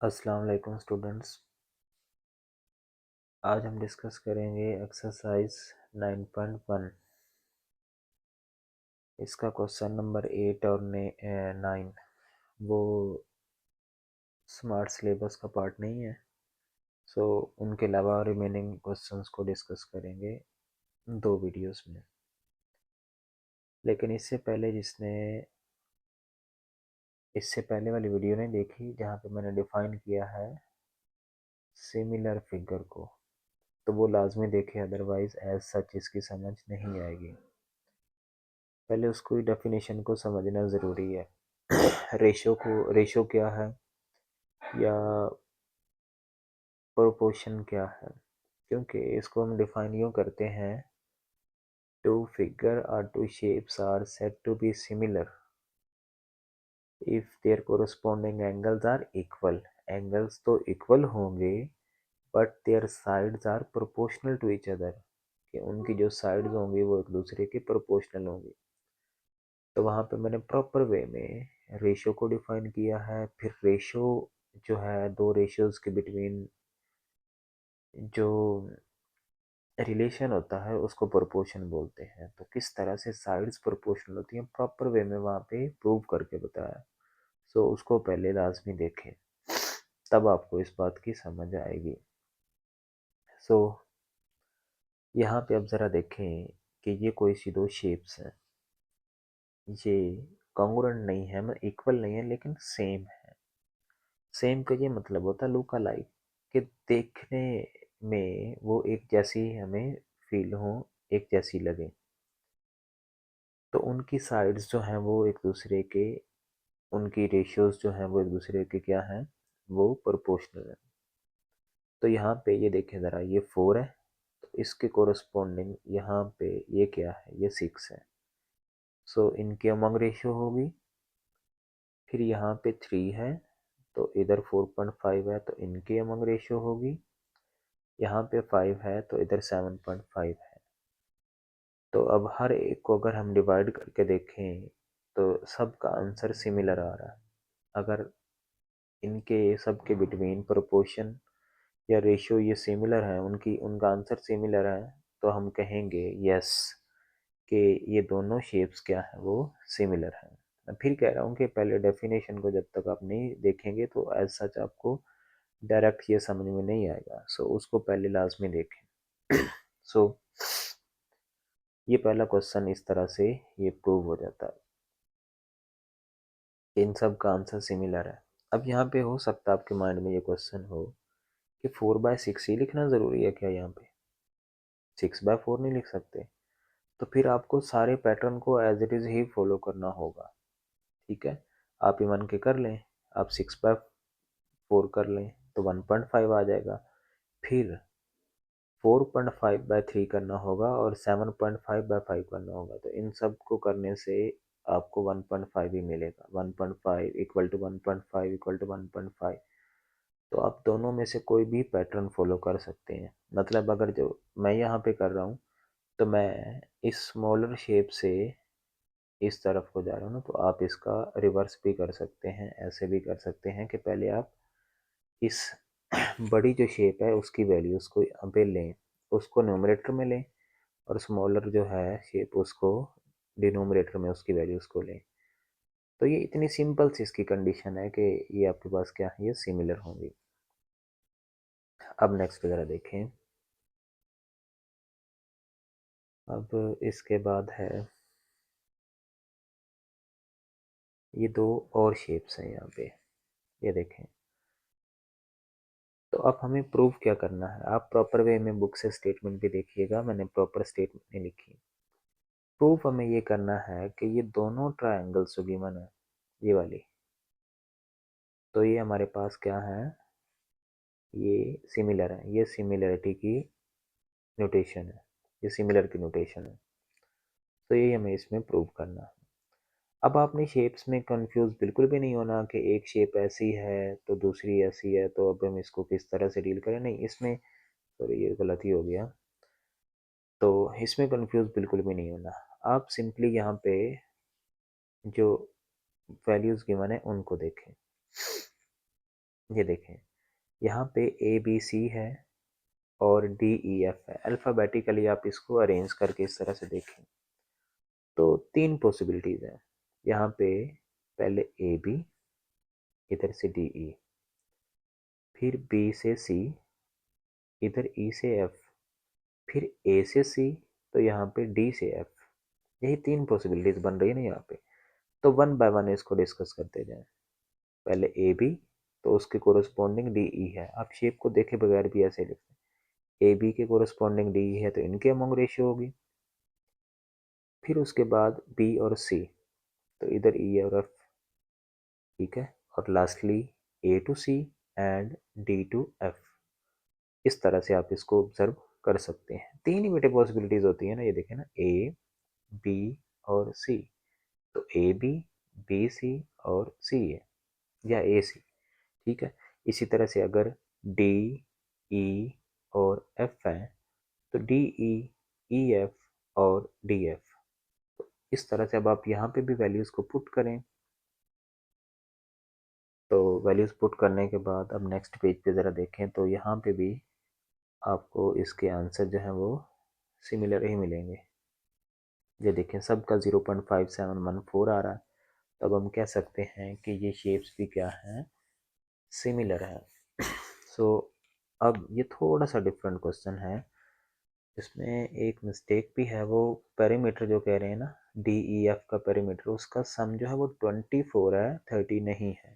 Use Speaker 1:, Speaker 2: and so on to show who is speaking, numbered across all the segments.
Speaker 1: अस्सलाम वालेकुम स्टूडेंट्स। आज हम डिस्कस करेंगे एक्सरसाइज 9.1। इसका क्वेश्चन नंबर 8 और 9 वो स्मार्ट सिलेबस का पार्ट नहीं है। सो उनके अलावा रिमेनिंग क्वेश्चंस को डिस्कस करेंगे दो वीडियोस में। लेकिन इससे पहले वाली वीडियो नहीं देखी जहाँ पे मैंने डिफाइन किया है सिमिलर फिगर को, तो वो लाजमी देखे, अदरवाइज एज सच इसकी समझ नहीं आएगी। पहले उसको डेफिनेशन को समझना ज़रूरी है। रेशो क्या है या प्रोपोर्शन क्या है, क्योंकि इसको हम डिफाइन यूँ करते हैं, टू फिगर और two shapes are said to be similar if their corresponding angles are equal. Angles तो इक्वल होंगे but their sides are proportional to each other, कि उनकी जो साइड्स होंगी वो एक दूसरे के प्रोपोर्शनल होंगी। तो वहाँ पे मैंने प्रॉपर वे में रेशो को डिफाइन किया है। फिर रेशो जो है, दो रेशियोज के बिटवीन जो रिलेशन होता है उसको प्रोपोर्शन बोलते हैं। तो किस तरह से साइड्स प्रोपोर्शनल होती हैं प्रॉपर वे में वहाँ पे प्रूव करके बताया। सो उसको पहले लाजमी देखें, तब आपको इस बात की समझ आएगी। सो यहाँ पे अब ज़रा देखें कि ये कोई सी दो शेप्स हैं, ये कॉन्ग्रुएंट नहीं है, मतलब इक्वल नहीं है लेकिन सेम है। सेम का ये मतलब होता है लुक अलाइक, कि देखने में वो एक जैसी हमें फील हो, एक जैसी लगे। तो उनकी साइड्स जो हैं वो एक दूसरे के, उनकी रेशियोज जो हैं वो एक दूसरे के क्या हैं, वो प्रोपोर्शनल है। तो यहाँ पे ये देखें ज़रा, ये 4 है, तो इसके कोरस्पॉन्डिंग यहाँ पे ये क्या है, ये 6 है। सो इनकी अमंग रेशियो होगी। फिर यहाँ पे 3 है, तो इधर 4.5 है, तो इनकी अमंग रेशियो होगी। यहाँ पे 5 है, तो इधर 7.5 है। तो अब हर एक को अगर हम डिवाइड करके देखें तो सबका आंसर सिमिलर आ रहा है। अगर इनके सब के बिटवीन प्रोपोर्शन या रेशियो ये सिमिलर है, उनका आंसर सिमिलर है, तो हम कहेंगे यस कि ये दोनों शेप्स क्या है, वो सिमिलर है। मैं फिर कह रहा हूँ कि पहले डेफिनेशन को जब तक आप नहीं देखेंगे तो एज सच आपको डायरेक्ट ये समझ में नहीं आएगा। सो उसको पहले लाजमी देखें। सो ये पहला क्वेश्चन इस तरह से ये प्रूव हो जाता है, इन सब का आंसर सिमिलर है। अब यहाँ पे हो सकता है आपके माइंड में ये क्वेश्चन हो कि 4/6 ही लिखना ज़रूरी है क्या, यहाँ पे 6/4 नहीं लिख सकते? तो फिर आपको सारे पैटर्न को एज इट इज़ ही फॉलो करना होगा। ठीक है, आप ये मान के कर लें, आप 6/4 कर लें तो 1.5 आ जाएगा। फिर 4.5/3 करना होगा और 7.5/5 करना होगा। तो इन सब को करने से आपको 1.5 ही मिलेगा। 1.5 इक्वल टू 1.5 इक्वल टू 1.5। तो आप दोनों में से कोई भी पैटर्न फॉलो कर सकते हैं। मतलब अगर जो मैं यहाँ पे कर रहा हूँ, तो मैं इस स्मॉलर शेप से इस तरफ को जा रहा हूँ ना, तो आप इसका रिवर्स भी कर सकते हैं। ऐसे भी कर सकते हैं कि पहले आप इस बड़ी जो शेप है उसकी वैल्यूज़ को यहाँ पे लें, उसको न्यूमरेटर में लें, और स्मॉलर जो है शेप उसको डिनोमिनेटर में उसकी वैल्यूज़ को लें। तो ये इतनी सिंपल सी इसकी कंडीशन है कि ये आपके पास क्या है, ये सिमिलर होंगी। अब नेक्स्ट ज़रा देखें। अब इसके बाद है, ये दो और शेप्स हैं यहाँ पे, ये देखें। तो अब हमें प्रूव क्या करना है, आप प्रॉपर वे में बुक से स्टेटमेंट भी देखिएगा, मैंने प्रॉपर स्टेटमेंट नहीं लिखी। प्रूफ हमें ये करना है कि ये दोनों ट्रायंगल्स जो गिवन है, ये वाली, तो ये हमारे पास क्या है, ये सिमिलर है। ये सिमिलरिटी की नोटेशन है, ये सिमिलर की नोटेशन है। तो ये हमें इसमें प्रूव करना है। अब आपने शेप्स में कंफ्यूज बिल्कुल भी नहीं होना कि एक शेप ऐसी है तो दूसरी ऐसी है, तो अब हम इसको किस तरह से डील करें। नहीं, इसमें सॉरी ये गलती हो गया। तो इसमें कंफ्यूज बिल्कुल भी नहीं होना। आप सिंपली यहाँ पे जो वैल्यूज़ गिवन है उनको देखें। ये देखें यहाँ पे ए बी सी है और डी ई एफ है। अल्फ़ाबेटिकली आप इसको अरेंज करके इस तरह से देखें तो 3 पॉसिबिलिटीज़ हैं। यहाँ पे पहले ए बी, इधर से डी ई, फिर बी से सी, इधर ई से एफ, फिर ए से सी, तो यहाँ पे डी से एफ। यही 3 पॉसिबिलिटीज़ बन रही है ना यहाँ पे। तो वन बाय वन इसको डिस्कस करते जाएं। पहले ए बी, तो उसके कोरस्पॉन्डिंग डी ई है। आप शेप को देखे बगैर भी ऐसे लिखते हैं, ए बी के कोरस्पॉन्डिंग डी ई है तो इनके अमोंग रेशियो होगी। फिर उसके बाद बी और सी, तो इधर ई और एफ, ठीक है। और lastly A to C and D to F. इस तरह से आप इसको ऑब्जर्व कर सकते हैं। 3 ही बेटे पॉसिबिलिटीज होती है ना, ये देखें ना, ए बी और सी। तो ए बी, बी सी और सी है, या ए सी, ठीक है। इसी तरह से अगर डी ई और एफ है तो डी ई, ई एफ और डी एफ। इस तरह से अब आप यहाँ पे भी वैल्यूज़ को पुट करें। तो वैल्यूज़ पुट करने के बाद अब नेक्स्ट पेज पे ज़रा देखें तो यहाँ पे भी आपको इसके आंसर जो हैं वो सिमिलर ही मिलेंगे। ये देखें सबका 0.5714 आ रहा है। तब हम कह सकते हैं कि ये शेप्स भी क्या हैं, सिमिलर हैं। सो अब ये थोड़ा सा डिफरेंट क्वेश्चन है, इसमें एक मिस्टेक भी है। वो पेरीमीटर जो कह रहे हैं ना, डी ई एफ का पेरीमीटर, उसका सम जो है वो 24 है, 30 नहीं है।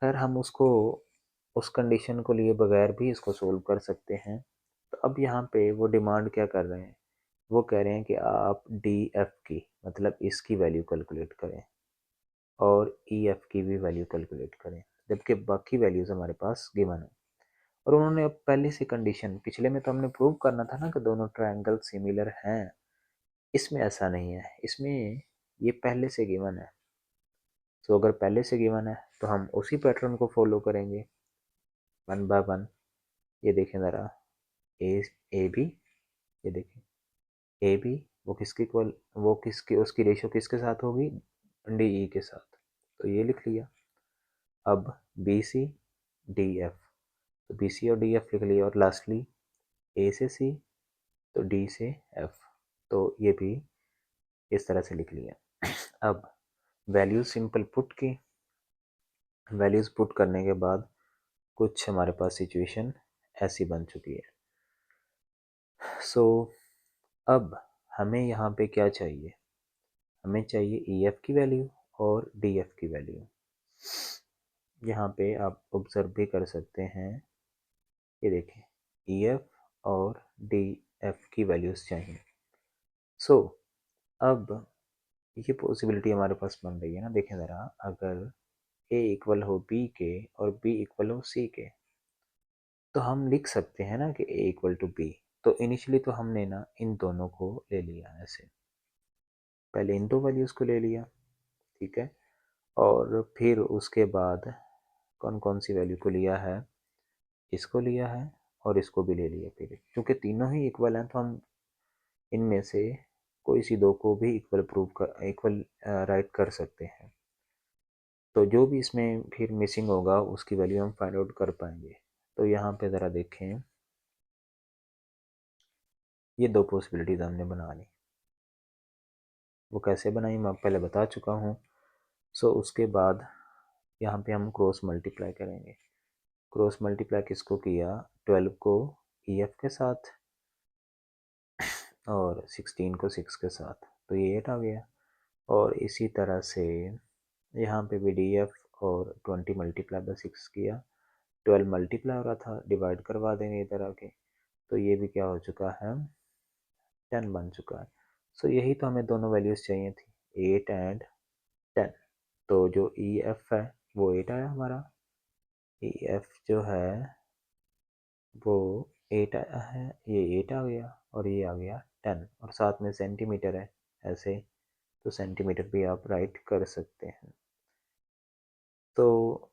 Speaker 1: खैर हम उसको उस कंडीशन को लिए बगैर भी इसको सोल्व कर सकते हैं। तो अब यहाँ पे वो डिमांड क्या कर रहे हैं, वो कह रहे हैं कि आप डी एफ की, मतलब इसकी वैल्यू कैलकुलेट करें और ई एफ की भी वैल्यू कैलकुलेट करें, जबकि बाकी वैल्यूज़ हमारे पास गिवन है। और उन्होंने अब पहले से कंडीशन, पिछले में तो हमने प्रूव करना था ना कि दोनों ट्रायंगल सिमिलर हैं, इसमें ऐसा नहीं है, इसमें ये पहले से गिवन है। तो अगर पहले से गिवन है तो हम उसी पैटर्न को फॉलो करेंगे वन बाय वन। ये देखें ज़रा, ए बी, ये देखें ए बी, वो किसकी इक्वल, वो किसकी, उसकी रेशो किसके साथ होगी, डी ई के साथ, तो ये लिख लिया। अब बी सी डी एफ, तो बी सी और डी एफ लिख लिया। और लास्टली ए से सी तो डी से एफ, तो ये भी इस तरह से लिख लिया। अब वैल्यूज सिंपल पुट की, वैल्यूज पुट करने के बाद कुछ हमारे पास सिचुएशन ऐसी बन चुकी है। सो अब हमें यहाँ पे क्या चाहिए, हमें चाहिए ई एफ की वैल्यू और डी एफ की वैल्यू। यहाँ पे आप ऑब्जर्व भी कर सकते हैं, ये देखें ई एफ और डी एफ की वैल्यूज़ चाहिए। सो अब ये पॉसिबिलिटी हमारे पास बन रही है ना, देखें ज़रा, अगर ए इक्वल हो बी के और बी इक्वल हो सी के, तो हम लिख सकते हैं ना कि ए इक्वल टू बी। तो इनिशियली तो हमने ना इन दोनों को ले लिया, ऐसे पहले इन दो वैल्यूज़ को ले लिया, ठीक है। और फिर उसके बाद कौन कौन सी वैल्यू को लिया है, इसको लिया है और इसको भी ले लिया। फिर क्योंकि तीनों ही इक्वल हैं तो हम इनमें से कोई सी दो को भी इक्वल प्रूव कर, इक्वल राइट कर सकते हैं। तो जो भी इसमें फिर मिसिंग होगा उसकी वैल्यू हम फाइंड आउट कर पाएंगे। तो यहाँ पे ज़रा देखें, ये दो पॉसिबिलिटीज़ हमने बना ली। वो कैसे बनाई मैं पहले बता चुका हूँ। सो उसके बाद यहाँ पे हम क्रॉस मल्टीप्लाई करेंगे। क्रॉस मल्टीप्लाई किसको किया, 12 को ई एफ के साथ और 16 को 6 के साथ, तो ये 8 आ गया। और इसी तरह से यहाँ पे भी डी एफ और 20 मल्टीप्लाई बाई 6 किया, 12 मल्टीप्लाई हो रहा था, डिवाइड करवा देंगे इधर आके, तो ये भी क्या हो चुका है, 10 बन चुका है। सो यही तो हमें दोनों वैल्यूज़ चाहिए थी, 8 एंड 10। तो जो ई एफ है वो 8 आया हमारा, ई एफ जो है वो 8 आया है, ये 8 आ गया और ये आ गया 10, और साथ में सेंटीमीटर है ऐसे, तो सेंटीमीटर भी आप राइट कर सकते हैं। तो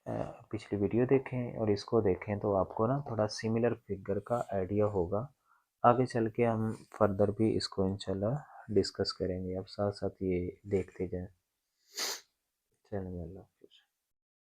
Speaker 1: पिछली वीडियो देखें और इसको देखें तो आपको ना थोड़ा सिमिलर फिगर का आइडिया होगा। आगे चल के हम फर्दर भी इसको इंशाल्लाह डिस्कस करेंगे। अब साथ साथ ये देखते जाएं। चलिए अल्लाह।